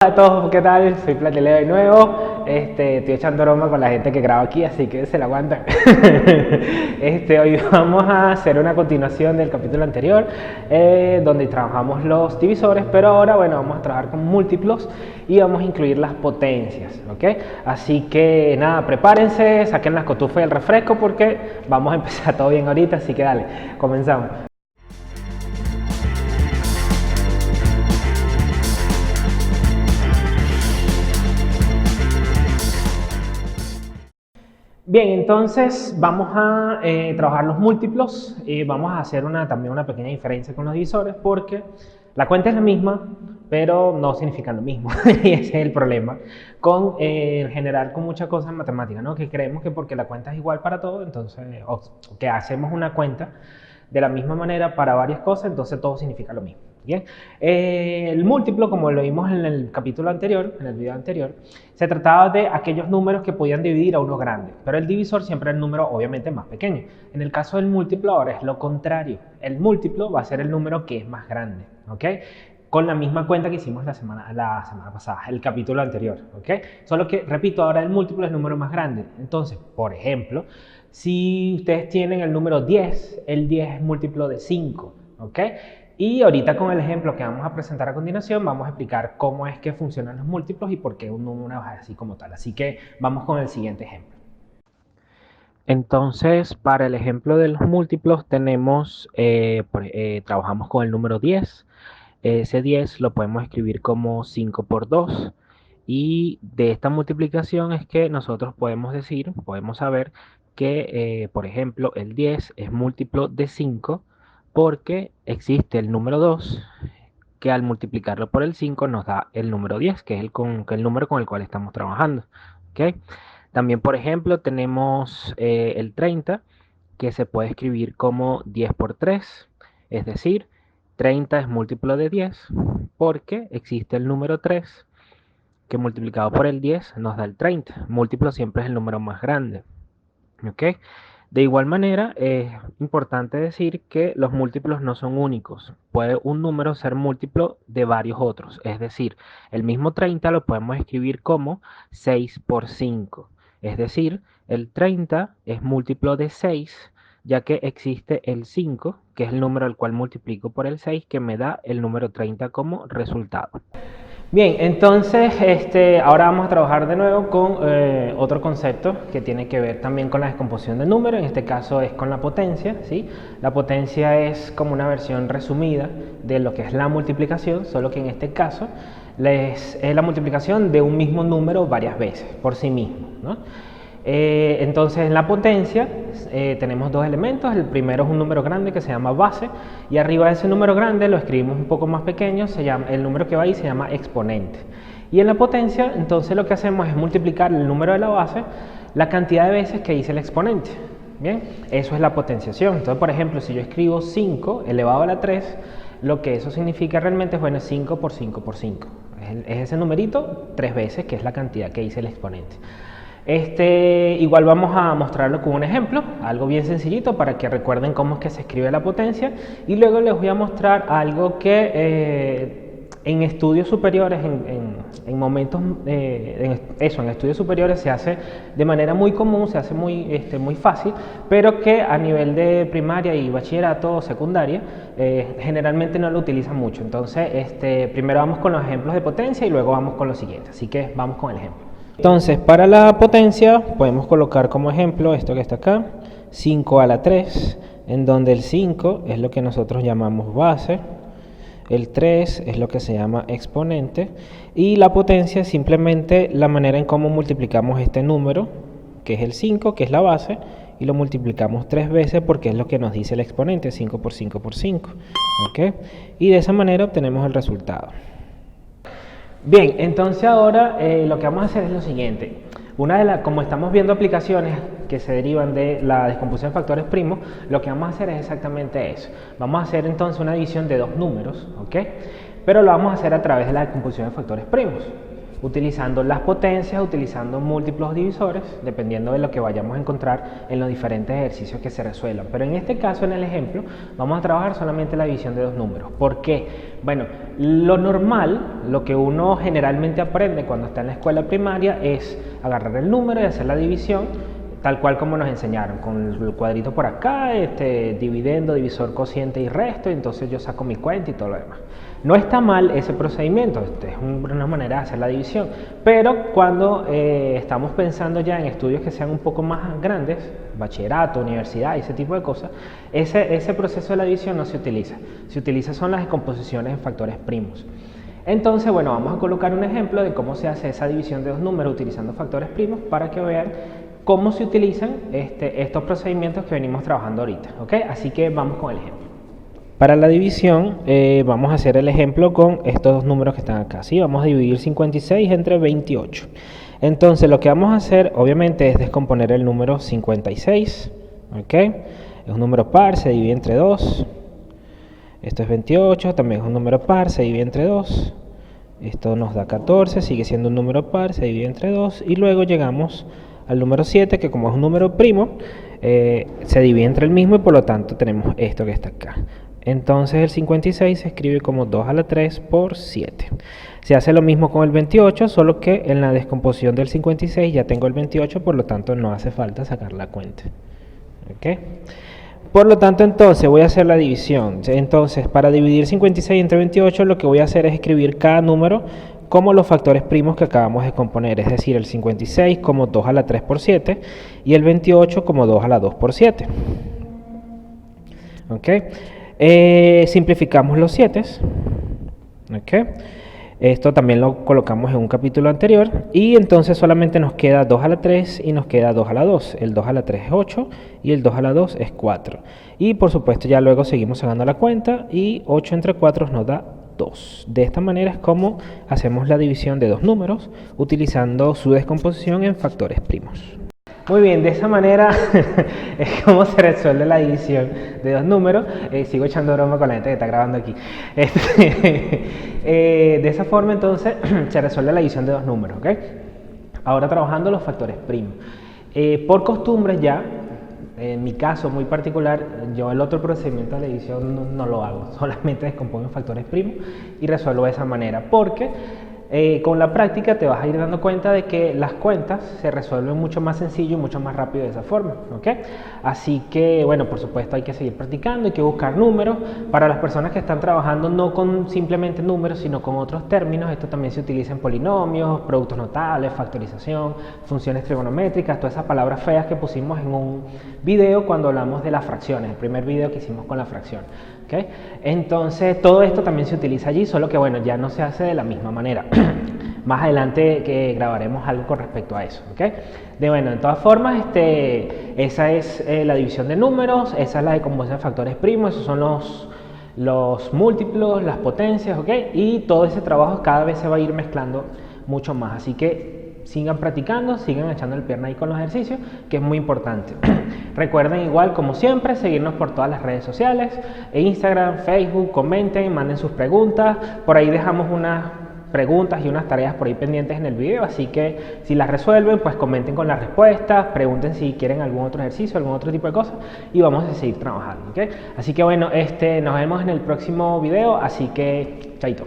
Hola a todos, ¿qué tal? Soy Platileo de nuevo. Estoy echando broma con la gente que graba aquí, así que se la aguantan. Hoy vamos a hacer una continuación del capítulo anterior, donde trabajamos los divisores, pero ahora, bueno, vamos a trabajar con múltiplos y vamos a incluir las potencias, ¿ok? Así que nada, prepárense, saquen las cotufas y el refresco porque vamos a empezar todo bien ahorita, así que dale, comenzamos. Bien, entonces vamos a trabajar los múltiplos y vamos a hacer también una pequeña diferencia con los divisores porque la cuenta es la misma, pero no significa lo mismo y ese es el problema en general con muchas cosas en matemáticas, ¿no? Que creemos que porque la cuenta es igual para todo, entonces, o que hacemos una cuenta de la misma manera para varias cosas, entonces todo significa lo mismo. Bien, el múltiplo, como lo vimos en el capítulo anterior, en el video anterior, se trataba de aquellos números que podían dividir a uno grande, pero el divisor siempre es el número obviamente más pequeño. En el caso del múltiplo ahora es lo contrario, el múltiplo va a ser el número que es más grande, ¿ok? Con la misma cuenta que hicimos la semana pasada, el capítulo anterior, ¿ok? Solo que, repito, ahora el múltiplo es el número más grande. Entonces, por ejemplo, si ustedes tienen el número 10, el 10 es múltiplo de 5, ¿ok? Y ahorita con el ejemplo que vamos a presentar a continuación vamos a explicar cómo es que funcionan los múltiplos y por qué un número es así como tal. Así que vamos con el siguiente ejemplo. Entonces, para el ejemplo de los múltiplos trabajamos con el número 10. Ese 10 lo podemos escribir como 5 por 2. Y de esta multiplicación es que nosotros podemos saber que, por ejemplo, el 10 es múltiplo de 5 porque existe el número 2 que al multiplicarlo por el 5 nos da el número 10, que es el número con el cual estamos trabajando. ¿Okay? También, por ejemplo, tenemos el 30, que se puede escribir como 10 por 3, es decir, 30 es múltiplo de 10 porque existe el número 3 que multiplicado por el 10 nos da el 30. Múltiplo siempre es el número más grande. ¿Ok? De igual manera, es importante decir que los múltiplos no son únicos. Puede un número ser múltiplo de varios otros. Es decir, el mismo 30 lo podemos escribir como 6 por 5. Es decir, el 30 es múltiplo de 6, ya que existe el 5, que es el número al cual multiplico por el 6, que me da el número 30 como resultado. Bien, entonces ahora vamos a trabajar de nuevo con otro concepto que tiene que ver también con la descomposición de números, en este caso es con la potencia, ¿sí? La potencia es como una versión resumida de lo que es la multiplicación, solo que en este caso es la multiplicación de un mismo número varias veces por sí mismo, ¿no? Entonces en la potencia tenemos dos elementos. El primero es un número grande que se llama base y arriba de ese número grande lo escribimos un poco más pequeño, el número que va ahí se llama exponente. Y en la potencia entonces lo que hacemos es multiplicar el número de la base la cantidad de veces que dice el exponente. Bien, eso es la potenciación. Entonces, por ejemplo, si yo escribo 5 elevado a la 3, lo que eso significa realmente es, bueno, 5 por 5 por 5. Es ese numerito 3 veces, que es la cantidad que dice el exponente. Igual vamos a mostrarlo con un ejemplo, algo bien sencillito para que recuerden cómo es que se escribe la potencia, y luego les voy a mostrar algo que en estudios superiores, en estudios superiores se hace de manera muy común, se hace muy fácil, pero que a nivel de primaria y bachillerato o secundaria generalmente no lo utilizan mucho. Entonces, primero vamos con los ejemplos de potencia y luego vamos con lo siguiente, así que vamos con el ejemplo. Entonces, para la potencia podemos colocar como ejemplo esto que está acá, 5 a la 3, en donde el 5 es lo que nosotros llamamos base, el 3 es lo que se llama exponente, y la potencia es simplemente la manera en cómo multiplicamos este número, que es el 5, que es la base, y lo multiplicamos 3 veces porque es lo que nos dice el exponente, 5 por 5 por 5. ¿Okay? Y de esa manera obtenemos el resultado. Bien, entonces ahora lo que vamos a hacer es lo siguiente. Como estamos viendo aplicaciones que se derivan de la descomposición de factores primos, lo que vamos a hacer es exactamente eso. Vamos a hacer entonces una división de dos números, ¿ok? Pero lo vamos a hacer a través de la descomposición de factores primos. utilizando las potencias, utilizando múltiplos divisores, dependiendo de lo que vayamos a encontrar en los diferentes ejercicios que se resuelvan. Pero en este caso, en el ejemplo, vamos a trabajar solamente la división de dos números. ¿Por qué? Bueno, lo normal, lo que uno generalmente aprende cuando está en la escuela primaria es agarrar el número y hacer la división tal cual como nos enseñaron, con el cuadrito por acá, dividendo, divisor, cociente y resto, y entonces yo saco mi cuenta y todo lo demás. No está mal ese procedimiento, es una manera de hacer la división, pero cuando estamos pensando ya en estudios que sean un poco más grandes, bachillerato, universidad, ese tipo de cosas, ese proceso de la división no se utiliza. Se utiliza son las descomposiciones en factores primos. Entonces, bueno, vamos a colocar un ejemplo de cómo se hace esa división de dos números utilizando factores primos para que vean cómo se utilizan estos procedimientos que venimos trabajando ahorita, ¿ok? Así que vamos con el ejemplo. Para la división vamos a hacer el ejemplo con estos dos números que están acá, ¿sí? Vamos a dividir 56 entre 28. Entonces lo que vamos a hacer obviamente es descomponer el número 56, ¿ok? Es un número par, se divide entre 2. Esto es 28, también es un número par, se divide entre 2. Esto nos da 14, sigue siendo un número par, se divide entre 2. Y luego llegamos al número 7, que como es un número primo, se divide entre el mismo y por lo tanto tenemos esto que está acá. Entonces el 56 se escribe como 2 a la 3 por 7. Se hace lo mismo con el 28, solo que en la descomposición del 56 ya tengo el 28, por lo tanto no hace falta sacar la cuenta. ¿Okay? Por lo tanto, entonces voy a hacer la división. Entonces, para dividir 56 entre 28, lo que voy a hacer es escribir cada número como los factores primos que acabamos de componer, es decir, el 56 como 2 a la 3 por 7 y el 28 como 2 a la 2 por 7. ¿Okay? Simplificamos los 7. ¿Okay? Esto también lo colocamos en un capítulo anterior y entonces solamente nos queda 2 a la 3 y nos queda 2 a la 2. El 2 a la 3 es 8 y el 2 a la 2 es 4. Y por supuesto ya luego seguimos sacando la cuenta y 8 entre 4 nos da 2. De esta manera es como hacemos la división de dos números utilizando su descomposición en factores primos. Muy bien, de esa manera es como se resuelve la división de dos números. Sigo echando broma con la gente que está grabando aquí. De esa forma entonces se resuelve la división de dos números, ¿ok? Ahora trabajando los factores primos. Por costumbre ya, en mi caso muy particular, yo el otro procedimiento de la división no lo hago. Solamente descompongo en factores primos y resuelvo de esa manera. Porque con la práctica te vas a ir dando cuenta de que las cuentas se resuelven mucho más sencillo y mucho más rápido de esa forma, ¿ok? Así que, bueno, por supuesto hay que seguir practicando, hay que buscar números. Para las personas que están trabajando no con simplemente números, sino con otros términos, esto también se utiliza en polinomios, productos notables, factorización, funciones trigonométricas, todas esas palabras feas que pusimos en un video cuando hablamos de las fracciones, el primer video que hicimos con la fracción. ¿Okay? Entonces todo esto también se utiliza allí, solo que bueno, ya no se hace de la misma manera. Más adelante que grabaremos algo con respecto a eso. ¿Okay? De todas formas, esa es la división de números, esa es la descomposición de factores primos, esos son los múltiplos, las potencias, ¿ok? Y todo ese trabajo cada vez se va a ir mezclando mucho más. Así que sigan practicando, sigan echando el pierna ahí con los ejercicios, que es muy importante. Recuerden igual, como siempre, seguirnos por todas las redes sociales, Instagram, Facebook, comenten, manden sus preguntas. Por ahí dejamos unas preguntas y unas tareas por ahí pendientes en el video, así que si las resuelven, pues comenten con las respuestas, pregunten si quieren algún otro ejercicio, algún otro tipo de cosas y vamos a seguir trabajando, ¿ok? Así que bueno, nos vemos en el próximo video, así que chaito.